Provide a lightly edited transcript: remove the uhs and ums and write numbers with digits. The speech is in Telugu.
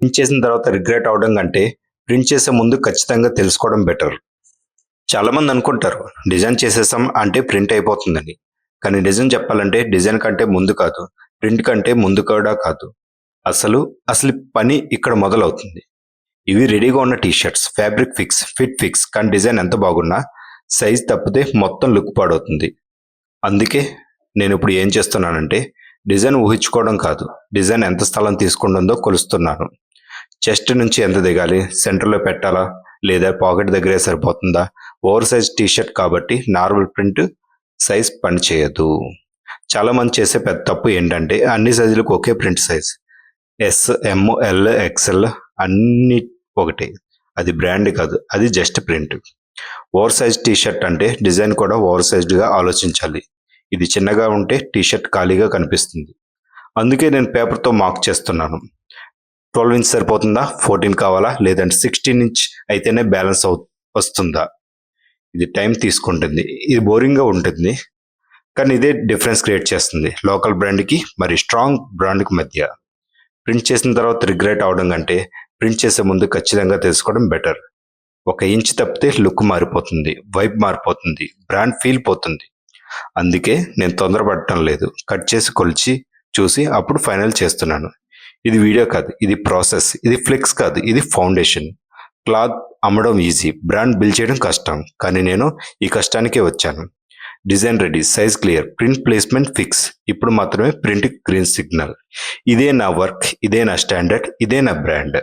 ప్రింట్ చేసిన తర్వాత రిగ్రెట్ అవడం కంటే ప్రింట్ చేసే ముందు ఖచ్చితంగా తెలుసుకోవడం బెటర్. చాలామంది అనుకుంటారు డిజైన్ చేసేసాం అంటే ప్రింట్ అయిపోతుందని. కానీ నిజం చెప్పాలంటే డిజైన్ కంటే ముందు కాదు, ప్రింట్ కంటే ముందు కూడా కాదు. అసలు అసలు పని ఇక్కడ మొదలవుతుంది. ఇవి రెడీగా ఉన్న T-shirts, fabric fix, fit fix, కానీ డిజైన్ ఎంత బాగున్నా సైజ్ తప్పితే మొత్తం లుక్ పాడవుతుంది. అందుకే నేను ఇప్పుడు ఏం చేస్తున్నానంటే డిజైన్ ఊహించుకోవడం కాదు, డిజైన్ ఎంత స్థలం తీసుకుంటుందో కొలుస్తున్నాను. చెస్ట్ నుంచి ఎంత దిగాలి, సెంటర్లో పెట్టాలా లేదా పాకెట్ దగ్గరే సరిపోతుందా? ఓవర్ సైజ్ టీషర్ట్ కాబట్టి నార్మల్ ప్రింట్ సైజ్ పని చేయదు. చాలామంది చేసే పెద్ద తప్పు ఏంటంటే అన్ని సైజులకు ఒకే print size, S, M, L, XL అన్ని ఒకటే. అది బ్రాండ్ కాదు, అది just print. Oversize T-shirt అంటే డిజైన్ కూడా ఓవర్ సైజ్డ్గా ఆలోచించాలి. ఇది చిన్నగా ఉంటే టీషర్ట్ ఖాళీగా కనిపిస్తుంది. అందుకే నేను పేపర్తో మార్క్ చేస్తున్నాను. 12 ఇంచ్ సరిపోతుందా, 14 కావాలా, లేదంటే 16 ఇంచ్ అయితేనే బ్యాలెన్స్ వస్తుందా? ఇది టైం తీసుకుంటుంది, ఇది బోరింగ్గా ఉంటుంది, కానీ ఇదే డిఫరెన్స్ క్రియేట్ చేస్తుంది లోకల్ బ్రాండ్కి మరి స్ట్రాంగ్ బ్రాండ్కి మధ్య. ప్రింట్ చేసిన తర్వాత రిగ్రెట్ అవడం కంటే ప్రింట్ చేసే ముందు ఖచ్చితంగా తెలుసుకోవడం బెటర్. 1 ఇంచ్ తప్పితే లుక్ మారిపోతుంది, వైబ్ మారిపోతుంది, బ్రాండ్ ఫీల్ పోతుంది. అందుకే నేను తొందరపడటం లేదు, కట్ చేసి కొలిచి చూసి అప్పుడు ఫైనల్ చేస్తున్నాను. ఇది వీడియో కాదు, ఇది ప్రాసెస్, ఇది ఫ్లెక్స్ కాదు, ఇది ఫౌండేషన్. క్లాత్ అమ్మడం ఈజీ, బ్రాండ్ బిల్డ్ చేయడం కష్టం, కానీ నేను ఈ కష్టానికే వచ్చాను. Design ready, size clear, print placement fix, ఇప్పుడు మాత్రమే ప్రింట్ గ్రీన్ సిగ్నల్. ఇదే నా వర్క్, ఇదే నా స్టాండర్డ్, ఇదే నా బ్రాండ్.